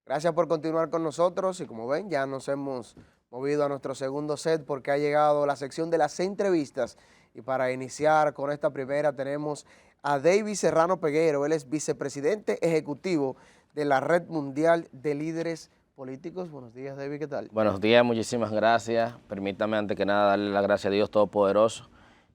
Gracias por continuar con nosotros y como ven ya nos hemos movido a nuestro segundo set porque ha llegado la sección de las entrevistas y para iniciar con esta primera tenemos a David Serrano Peguero, él es vicepresidente ejecutivo de la Red Mundial de Líderes Políticos. Buenos días, David, ¿qué tal? Buenos días, muchísimas gracias. Permítame antes que nada darle la gracia a Dios Todopoderoso,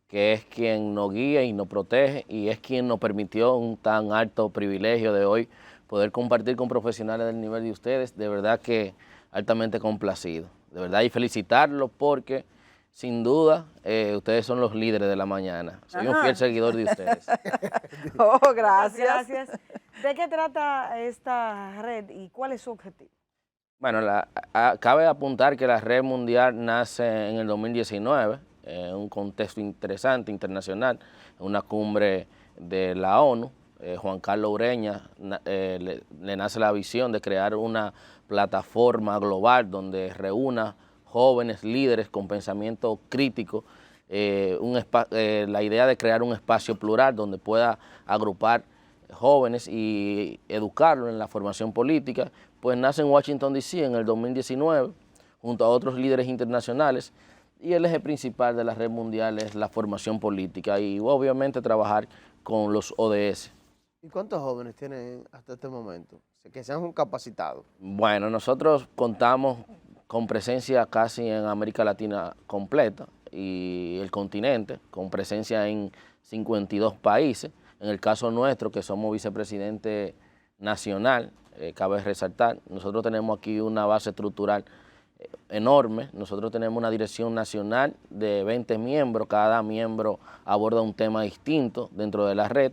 que es quien nos guía y nos protege y es quien nos permitió un tan alto privilegio de hoy poder compartir con profesionales del nivel de ustedes. De verdad que altamente complacido. De verdad y felicitarlos porque sin duda ustedes son los líderes de la mañana. Soy un fiel seguidor de ustedes. Oh, gracias. ¿De qué trata esta red y cuál es su objetivo? Bueno, cabe apuntar que la Red Mundial nace en el 2019, en un contexto interesante, internacional, en una cumbre de la ONU. Juan Carlos Ureña le nace la visión de crear una plataforma global donde reúna jóvenes líderes con pensamiento crítico, la idea de crear un espacio plural donde pueda agrupar jóvenes y educarlos en la formación política, pues nace en Washington, D.C. en el 2019, junto a otros líderes internacionales, y el eje principal de la Red Mundial es la formación política y obviamente trabajar con los ODS. ¿Y cuántos jóvenes tienen hasta este momento que se han capacitado? Bueno, nosotros contamos con presencia casi en América Latina completa y el continente, con presencia en 52 países. En el caso nuestro, que somos vicepresidente nacional, cabe resaltar, nosotros tenemos aquí una base estructural enorme. Nosotros tenemos una dirección nacional de 20 miembros, cada miembro aborda un tema distinto dentro de la red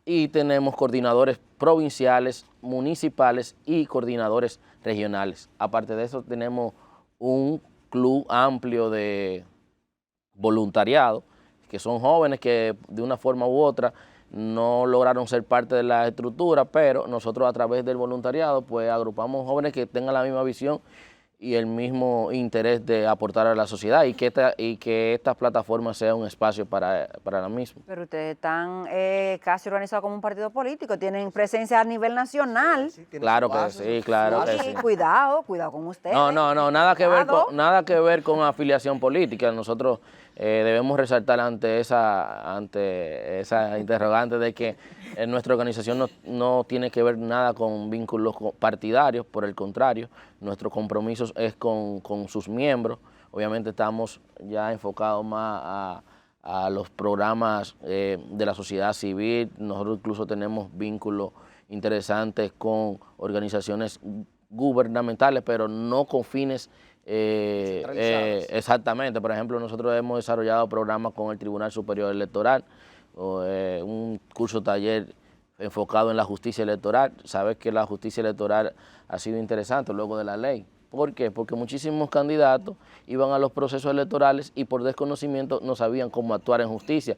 y tenemos coordinadores provinciales, municipales y coordinadores regionales. Aparte de eso tenemos un club amplio de voluntariado, que son jóvenes que de una forma u otra no lograron ser parte de la estructura, pero nosotros a través del voluntariado pues agrupamos jóvenes que tengan la misma visión y el mismo interés de aportar a la sociedad y que estas plataformas sean un espacio para la misma. Pero ustedes están casi organizados como un partido político, tienen presencia a nivel nacional. Sí, tiene Claro su que base, sí, su claro base. que sí. Cuidado con ustedes. No, nada que ver con afiliación política. Nosotros debemos resaltar ante esa interrogante de que nuestra organización no tiene que ver nada con vínculos partidarios, por el contrario, nuestro compromiso es con sus miembros. Obviamente estamos ya enfocados más a los programas de la sociedad civil. Nosotros incluso tenemos vínculos interesantes con organizaciones gubernamentales, pero no con fines exactamente. Por ejemplo, nosotros hemos desarrollado programas con el Tribunal Superior Electoral, un curso taller enfocado en la justicia electoral. Sabes que la justicia electoral ha sido interesante luego de la ley. ¿Por qué? Porque muchísimos candidatos iban a los procesos electorales y por desconocimiento no sabían cómo actuar en justicia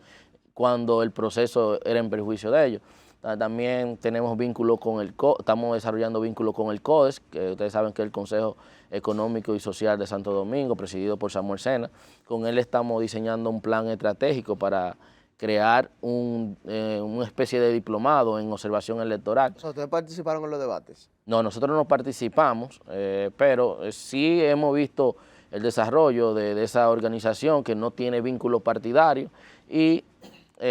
cuando el proceso era en perjuicio de ellos. También tenemos vínculo con estamos desarrollando vínculo con el CODES, que ustedes saben que es el Consejo Económico y Social de Santo Domingo, presidido por Samuel Sena. Con él estamos diseñando un plan estratégico para crear una especie de diplomado en observación electoral. O sea, ¿ustedes participaron en los debates? No, nosotros no participamos, pero sí hemos visto el desarrollo de esa organización que no tiene vínculos partidarios y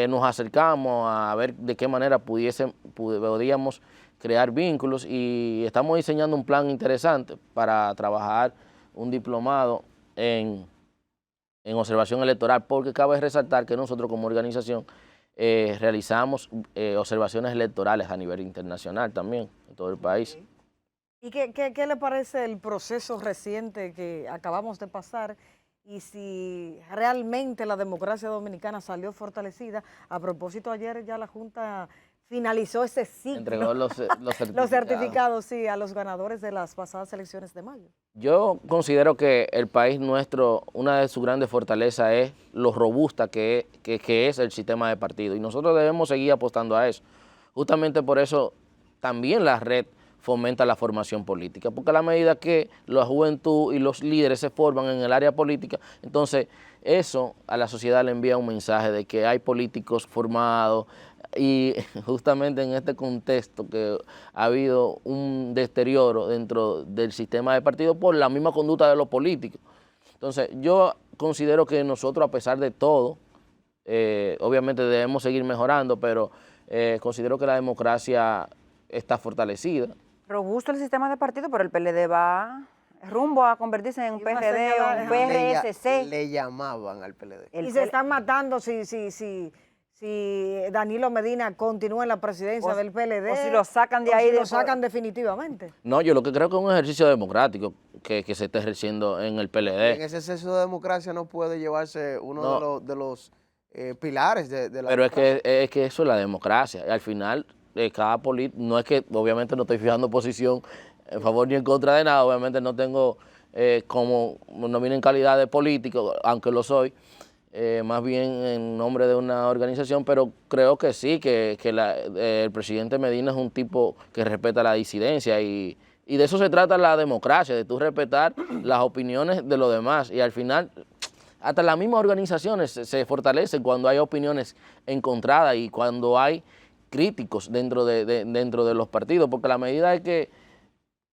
nos acercamos a ver de qué manera podíamos crear vínculos y estamos diseñando un plan interesante para trabajar un diplomado en observación electoral, porque cabe resaltar que nosotros como organización realizamos observaciones electorales a nivel internacional también, en todo el país. ¿Y qué le parece el proceso reciente que acabamos de pasar? Y si realmente la democracia dominicana salió fortalecida. A propósito, ayer ya la Junta finalizó ese ciclo. Entregó los certificados. Los certificados, sí, a los ganadores de las pasadas elecciones de mayo. Yo considero que el país nuestro, una de sus grandes fortalezas es lo robusta que es el sistema de partido y nosotros debemos seguir apostando a eso. Justamente por eso también la red fomenta la formación política, porque a la medida que la juventud y los líderes se forman en el área política, entonces eso a la sociedad le envía un mensaje de que hay políticos formados, y justamente en este contexto que ha habido un deterioro dentro del sistema de partido por la misma conducta de los políticos. Entonces yo considero que nosotros, a pesar de todo, obviamente debemos seguir mejorando, pero considero que la democracia está fortalecida. Robusto el sistema de partido, pero el PLD va rumbo a convertirse en un PRD o un PRSC. Le llamaban al PLD. Y se están matando si Danilo Medina continúa en la presidencia del PLD. O si lo sacan de ahí. Si lo sacan definitivamente. No, yo lo que creo que es un ejercicio democrático que se está ejerciendo en el PLD. En ese exceso de democracia no puede llevarse uno de los pilares de la Pero democracia. es que eso es la democracia. Y al final, cada político, no es que, obviamente no estoy fijando posición en favor ni en contra de nada, obviamente no tengo, no vine en calidad de político, aunque lo soy, más bien en nombre de una organización, pero creo que sí, que el presidente Medina es un tipo que respeta la disidencia y de eso se trata la democracia, de tú respetar las opiniones de los demás, y al final hasta las mismas organizaciones se fortalecen cuando hay opiniones encontradas y cuando hay críticos dentro de los partidos, porque a la medida de que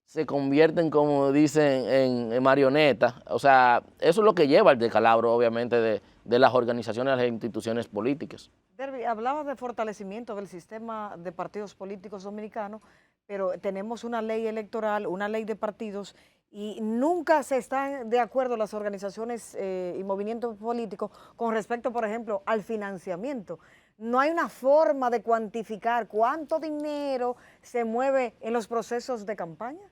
se convierten, como dicen, en marionetas, o sea, eso es lo que lleva al descalabro, obviamente, de las organizaciones, las instituciones políticas. Derby, hablaba de fortalecimiento del sistema de partidos políticos dominicanos, pero tenemos una ley electoral, una ley de partidos, y nunca se están de acuerdo las organizaciones y movimientos políticos con respecto, por ejemplo, al financiamiento. No hay una forma de cuantificar cuánto dinero se mueve en los procesos de campaña.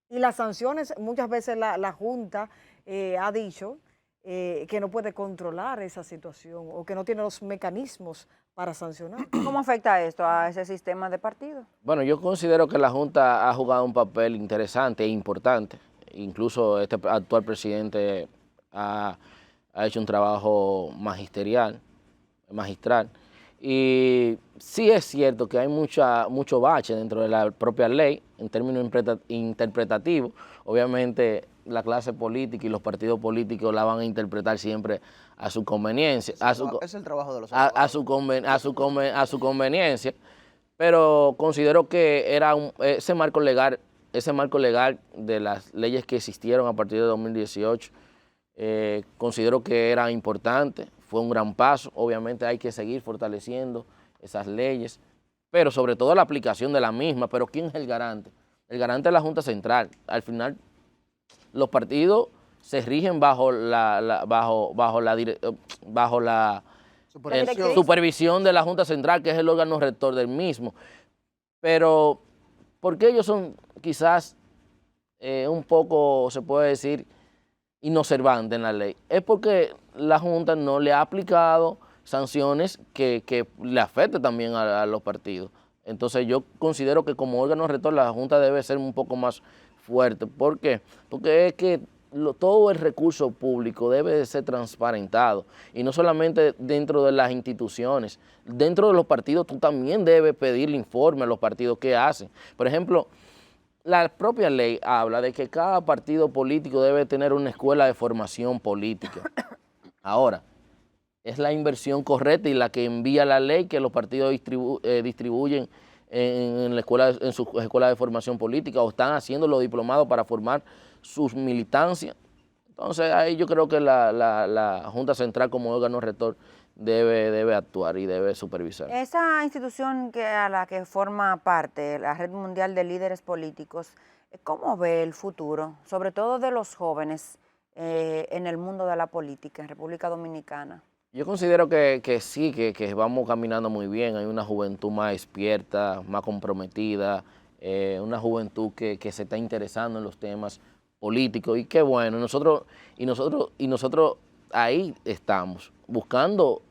Y las sanciones, muchas veces la Junta ha dicho que no puede controlar esa situación o que no tiene los mecanismos para sancionar. ¿Cómo afecta esto a ese sistema de partido? Bueno, yo considero que la Junta ha jugado un papel interesante e importante. Incluso este actual presidente ha hecho un trabajo magistral. Y sí es cierto que hay mucho bache dentro de la propia ley en términos interpretativos. Obviamente la clase política y los partidos políticos la van a interpretar siempre a su conveniencia. Es el trabajo de los a su conveniencia, pero considero que era ese marco legal de las leyes que existieron a partir de 2018, considero que era importante, fue un gran paso. Obviamente hay que seguir fortaleciendo esas leyes, pero sobre todo la aplicación de la misma. Pero ¿quién es el garante? El garante es la Junta Central. Al final, los partidos se rigen bajo la supervisión de la Junta Central, que es el órgano rector del mismo. Pero, ¿por qué ellos son quizás un poco, se puede decir, inobservantes en la ley? Es porque la Junta no le ha aplicado sanciones que le afecten también a los partidos. Entonces yo considero que como órgano rector la Junta debe ser un poco más fuerte. ¿Por qué? Porque es que todo el recurso público debe de ser transparentado, y no solamente dentro de las instituciones, dentro de los partidos tú también debes pedirle informe a los partidos qué hacen. Por ejemplo, la propia ley habla de que cada partido político debe tener una escuela de formación política. Ahora, es la inversión correcta y la que envía la ley que los partidos distribuyen en sus escuelas de formación política, o están haciendo los diplomados para formar sus militancias. Entonces ahí yo creo que la Junta Central como órgano rector debe actuar y debe supervisar. Esa institución a la que forma parte, la Red Mundial de Líderes Políticos, ¿cómo ve el futuro, sobre todo de los jóvenes en el mundo de la política en República Dominicana? Yo considero que sí, que vamos caminando muy bien. Hay una juventud más despierta, más comprometida, una juventud que se está interesando en los temas políticos, y qué bueno. Nosotros ahí estamos, buscando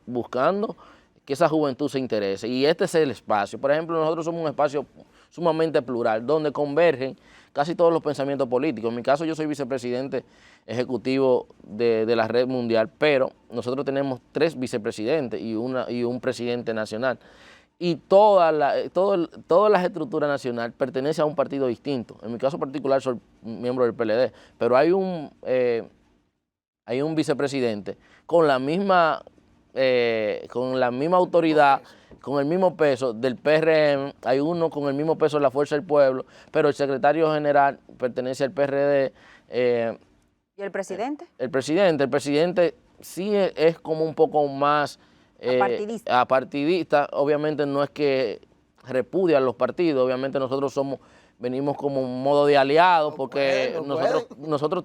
que esa juventud se interese, y este es el espacio. Por ejemplo, nosotros somos un espacio sumamente plural, donde convergen casi todos los pensamientos políticos. En mi caso, yo soy vicepresidente ejecutivo de la Red Mundial, pero nosotros tenemos 3 vicepresidentes y un presidente nacional. y todas las estructuras nacionales pertenecen a un partido distinto. En mi caso particular soy miembro del PLD, pero hay un vicepresidente con la misma autoridad, con el mismo peso del PRM, hay uno con el mismo peso de la Fuerza del Pueblo, pero el secretario general pertenece al PRD. ¿Y el presidente? El presidente sí es como un poco más apartidista. Obviamente no es que repudia a los partidos, obviamente nosotros venimos como un modo de aliados, porque nosotros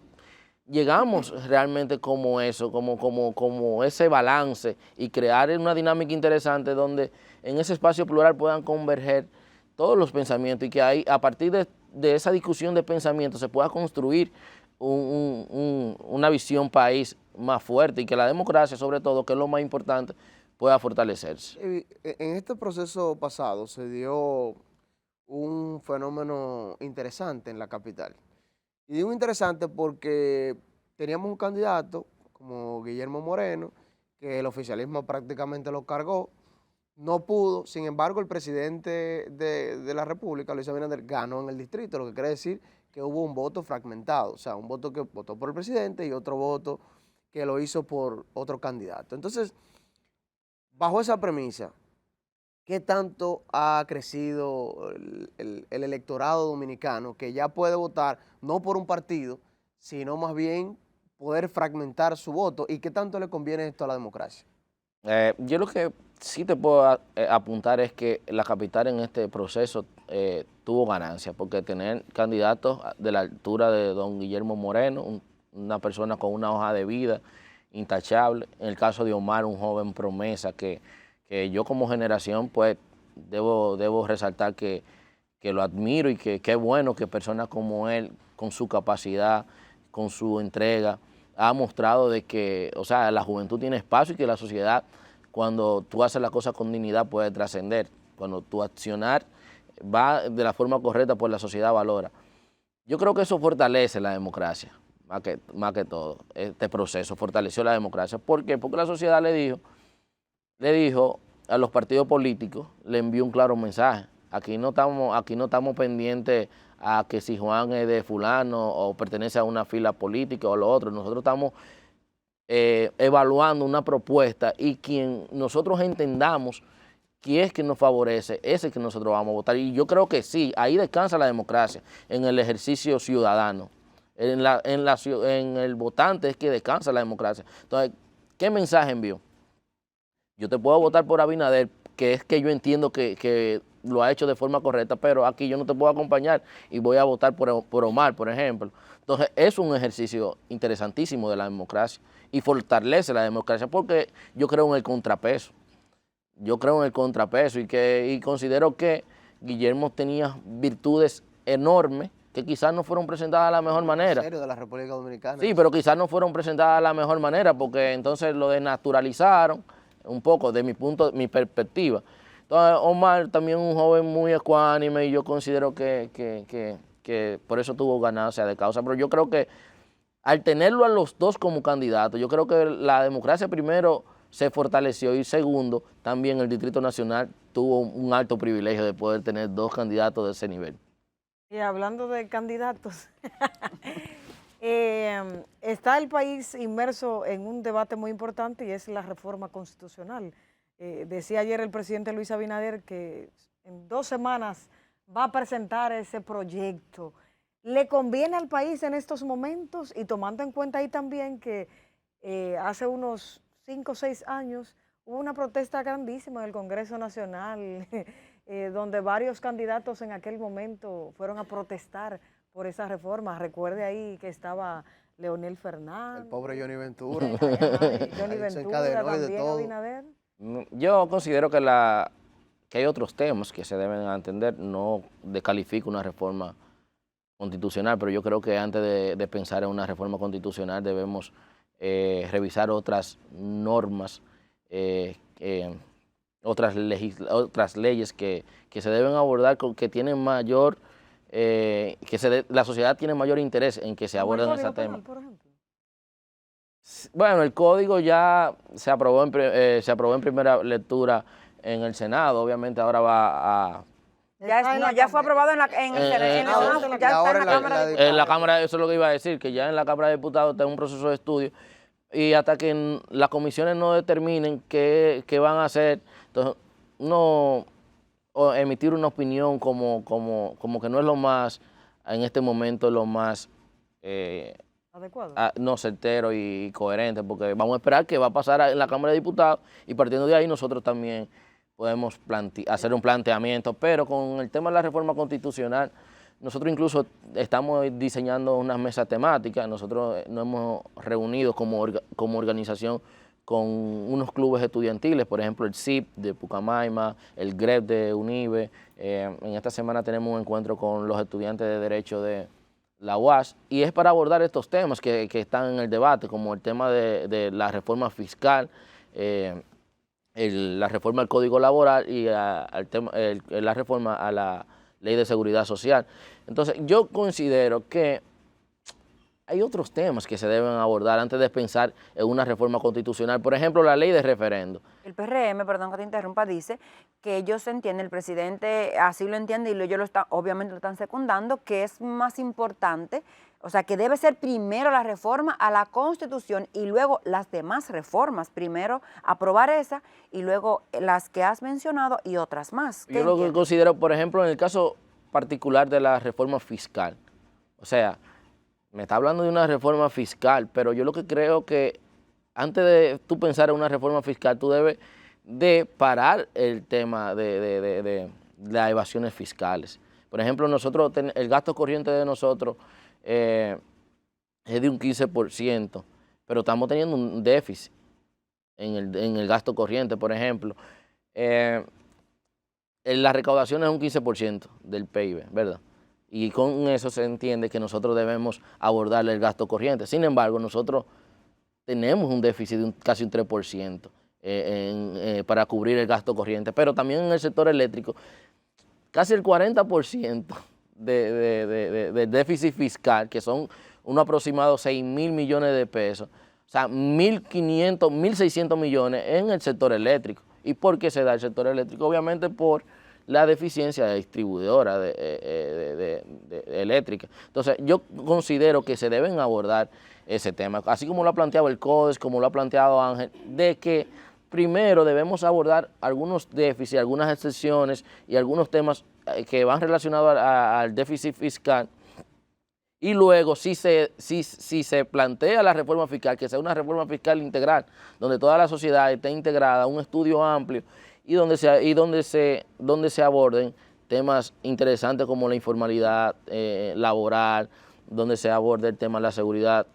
llegamos realmente como eso, como ese balance y crear una dinámica interesante donde en ese espacio plural puedan converger todos los pensamientos y que ahí, a partir de esa discusión de pensamientos se pueda construir una visión país más fuerte y que la democracia, sobre todo, que es lo más importante, pueda fortalecerse. En este proceso pasado se dio un fenómeno interesante en la capital. Y digo interesante porque teníamos un candidato como Guillermo Moreno, que el oficialismo prácticamente lo cargó, no pudo. Sin embargo, el presidente de la República, Luis Abinader, ganó en el distrito, lo que quiere decir que hubo un voto fragmentado, o sea, un voto que votó por el presidente y otro voto que lo hizo por otro candidato. Entonces, bajo esa premisa, ¿qué tanto ha crecido el electorado dominicano que ya puede votar no por un partido, sino más bien poder fragmentar su voto? ¿Y qué tanto le conviene esto a la democracia? Yo lo que sí te puedo apuntar es que la capital en este proceso tuvo ganancias, porque tener candidatos de la altura de don Guillermo Moreno, una persona con una hoja de vida intachable, en el caso de Omar, un joven promesa que yo como generación pues debo resaltar que lo admiro y que qué bueno que personas como él, con su capacidad, con su entrega, ha mostrado de que, o sea, la juventud tiene espacio y que la sociedad, cuando tú haces las cosas con dignidad, puede trascender. Cuando tu accionar va de la forma correcta, pues la sociedad valora. Yo creo que eso fortalece la democracia, más que todo. Este proceso fortaleció la democracia. ¿Por qué? Porque la sociedad le dijo a los partidos políticos, le envió un claro mensaje. Aquí no estamos pendientes a que si Juan es de fulano o pertenece a una fila política o lo otro. Nosotros estamos evaluando una propuesta y quien nosotros entendamos que es que nos favorece, ese que nosotros vamos a votar. Y yo creo que sí, ahí descansa la democracia, en el ejercicio ciudadano. En el votante es que descansa la democracia. Entonces, ¿qué mensaje envió? Yo te puedo votar por Abinader, que es que yo entiendo que lo ha hecho de forma correcta, pero aquí yo no te puedo acompañar y voy a votar por Omar, por ejemplo. Entonces, es un ejercicio interesantísimo de la democracia y fortalece la democracia porque yo creo en el contrapeso. Yo creo en el contrapeso y considero que Guillermo tenía virtudes enormes que quizás no fueron presentadas de la mejor manera. ¿En serio? De la República Dominicana. Sí, pero quizás no fueron presentadas de la mejor manera porque entonces lo desnaturalizaron un poco de mi perspectiva. Entonces, Omar también un joven muy ecuánime y yo considero que por eso tuvo ganancia de causa. Pero yo creo que al tenerlo a los dos como candidatos, yo creo que la democracia primero se fortaleció y segundo, también el Distrito Nacional tuvo un alto privilegio de poder tener dos candidatos de ese nivel. Y hablando de candidatos, está el país inmerso en un debate muy importante y es la reforma constitucional. Decía ayer el presidente Luis Abinader que en 2 semanas va a presentar ese proyecto. ¿Le conviene al país en estos momentos? Y tomando en cuenta ahí también que hace unos 5 o 6 años hubo una protesta grandísima en el Congreso Nacional, donde varios candidatos en aquel momento fueron a protestar por esa reforma. Recuerde ahí que estaba Leonel Fernández. El pobre Johnny Ventura. Johnny Ventura, también Abinader. Yo considero que hay otros temas que se deben atender, no descalifico una reforma constitucional, pero yo creo que antes de pensar en una reforma constitucional debemos revisar otras normas, otras leyes que se deben abordar, que tienen mayor, la sociedad tiene mayor interés en que se aborden esos temas. Por ejemplo. Bueno, el código ya se aprobó en primera lectura en el Senado, obviamente ahora va a... Ya fue aprobado en el Senado, ya está en la Cámara de Diputados. En la Cámara, eso es lo que iba a decir, que ya en la Cámara de Diputados está en un proceso de estudio y hasta que las comisiones no determinen qué van a hacer, entonces no o emitir una opinión como que no es lo más, en este momento, lo más Adecuado. no certero y coherente, porque vamos a esperar qué va a pasar en la Cámara de Diputados y partiendo de ahí nosotros también podemos hacer un planteamiento, pero con el tema de la reforma constitucional, nosotros incluso estamos diseñando unas mesas temáticas, nosotros nos hemos reunido como organización con unos clubes estudiantiles, por ejemplo el CIP de Pucamaima, el GREP de UNIBE, en esta semana tenemos un encuentro con los estudiantes de Derecho de la UAS, y es para abordar estos temas que están en el debate, como el tema de la reforma fiscal, la reforma al Código Laboral y la reforma a la Ley de Seguridad Social. Entonces, yo considero que hay otros temas que se deben abordar antes de pensar en una reforma constitucional. Por ejemplo, la ley de referendo. El PRM, perdón que te interrumpa, dice que ellos entienden, el presidente así lo entiende y ellos obviamente lo están secundando, que es más importante, o sea, que debe ser primero la reforma a la Constitución y luego las demás reformas. Primero aprobar esa y luego las que has mencionado y otras más. Yo lo que considero, por ejemplo, en el caso particular de la reforma fiscal, o sea, me está hablando de una reforma fiscal, pero yo lo que creo que antes de tú pensar en una reforma fiscal, tú debes de parar el tema de las evasiones fiscales. Por ejemplo, nosotros, el gasto corriente de nosotros es de un 15%, pero estamos teniendo un déficit en el gasto corriente, por ejemplo. La recaudación es un 15% del PIB, ¿verdad? Y con eso se entiende que nosotros debemos abordar el gasto corriente. Sin embargo, nosotros tenemos un déficit de casi un 3% para cubrir el gasto corriente, pero también en el sector eléctrico, casi el 40% del déficit fiscal, que son un aproximado 6.000 millones de pesos, o sea, 1.500, 1.600 millones en el sector eléctrico. ¿Y por qué se da el sector eléctrico? Obviamente por la deficiencia de distribuidora eléctrica. Entonces, yo considero que se deben abordar ese tema, así como lo ha planteado el CODES, como lo ha planteado Ángel, de que primero debemos abordar algunos déficits, algunas excepciones y algunos temas que van relacionados al déficit fiscal, y luego si se plantea la reforma fiscal, que sea una reforma fiscal integral, donde toda la sociedad esté integrada, un estudio amplio, y donde se aborden temas interesantes como la informalidad laboral, donde se aborde el tema de la seguridad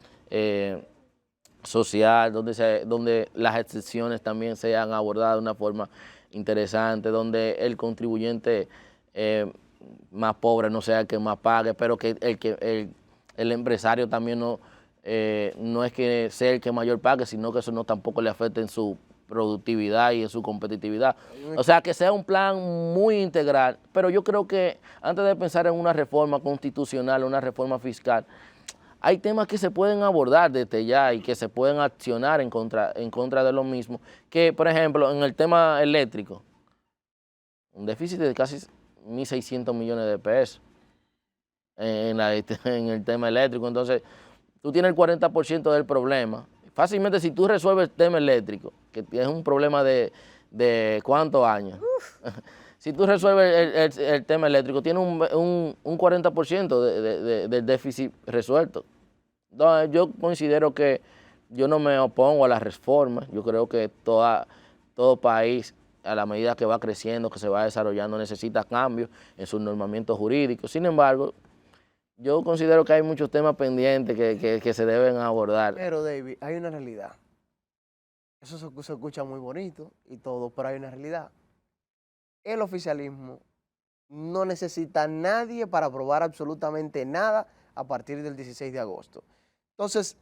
social, donde las excepciones también sean abordadas de una forma interesante, donde el contribuyente más pobre no sea el que más pague, pero que el empresario también no es que sea el que mayor pague, sino que eso no tampoco le afecte en su productividad y en su competitividad. O sea, que sea un plan muy integral, pero yo creo que antes de pensar en una reforma constitucional, una reforma fiscal, hay temas que se pueden abordar desde ya y que se pueden accionar en contra de lo mismo, que por ejemplo en el tema eléctrico, un déficit de casi 1.600 millones de pesos en el tema eléctrico. Entonces, tú tienes el 40% del problema. Fácilmente, si tú resuelves el tema eléctrico, que es un problema de ¿cuántos años? Si tú resuelves el tema eléctrico, tienes un 40% del déficit resuelto. Entonces, yo considero que yo no me opongo a las reformas. Yo creo que todo país, a la medida que va creciendo, que se va desarrollando, necesita cambios en sus normamientos jurídicos. Sin embargo, yo considero que hay muchos temas pendientes que se deben abordar. Pero, David, hay una realidad. Eso se escucha muy bonito y todo, pero hay una realidad. El oficialismo no necesita a nadie para aprobar absolutamente nada a partir del 16 de agosto. Entonces,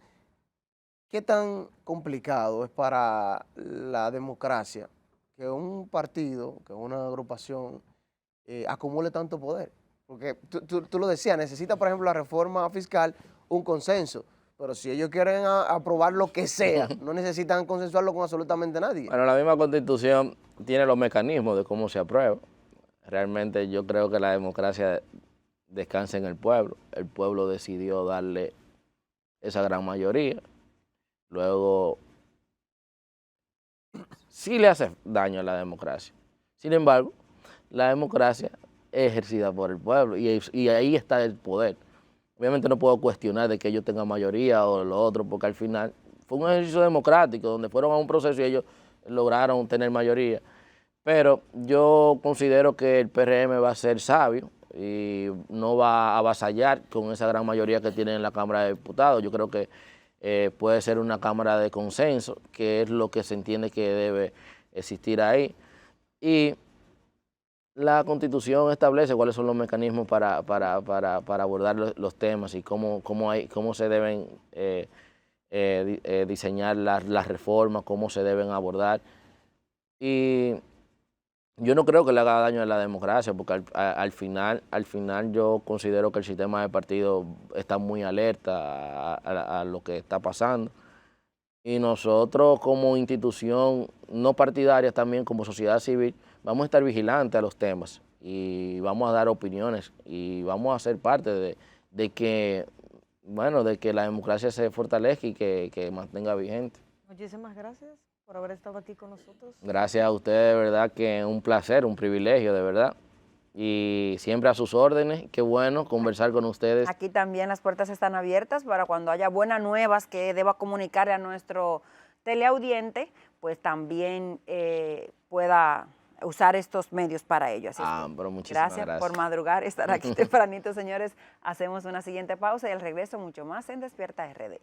¿qué tan complicado es para la democracia que un partido, que una agrupación acumule tanto poder? Porque tú lo decías, necesita, por ejemplo, la reforma fiscal un consenso, pero si ellos quieren aprobar lo que sea, no necesitan consensuarlo con absolutamente nadie. Bueno, la misma Constitución tiene los mecanismos de cómo se aprueba. Realmente yo creo que la democracia descansa en el pueblo. El pueblo decidió darle esa gran mayoría. Luego, sí le hace daño a la democracia. Sin embargo, la democracia es ejercida por el pueblo y ahí está el poder. Obviamente no puedo cuestionar de que ellos tengan mayoría o lo otro, porque al final fue un ejercicio democrático donde fueron a un proceso y ellos lograron tener mayoría. Pero yo considero que el PRM va a ser sabio y no va a avasallar con esa gran mayoría que tiene en la Cámara de Diputados. Yo creo que puede ser una Cámara de consenso, que es lo que se entiende que debe existir ahí. Y la Constitución establece cuáles son los mecanismos para abordar los temas y cómo se deben diseñar las reformas, cómo se deben abordar. Y yo no creo que le haga daño a la democracia, porque al final yo considero que el sistema de partidos está muy alerta a lo que está pasando. Y nosotros como institución no partidaria, también como sociedad civil, vamos a estar vigilantes a los temas y vamos a dar opiniones y vamos a ser parte de que la democracia se fortalezca y que mantenga vigente. Muchísimas gracias por haber estado aquí con nosotros. Gracias a ustedes, de verdad que es un placer, un privilegio, de verdad. Y siempre a sus órdenes, qué bueno conversar con ustedes. Aquí también las puertas están abiertas para cuando haya buenas nuevas que deba comunicar a nuestro teleaudiente, pues también pueda usar estos medios para ello. Así Pero muchísimas gracias por madrugar, estar aquí tempranito, señores. Hacemos una siguiente pausa y al regreso mucho más en Despierta RD.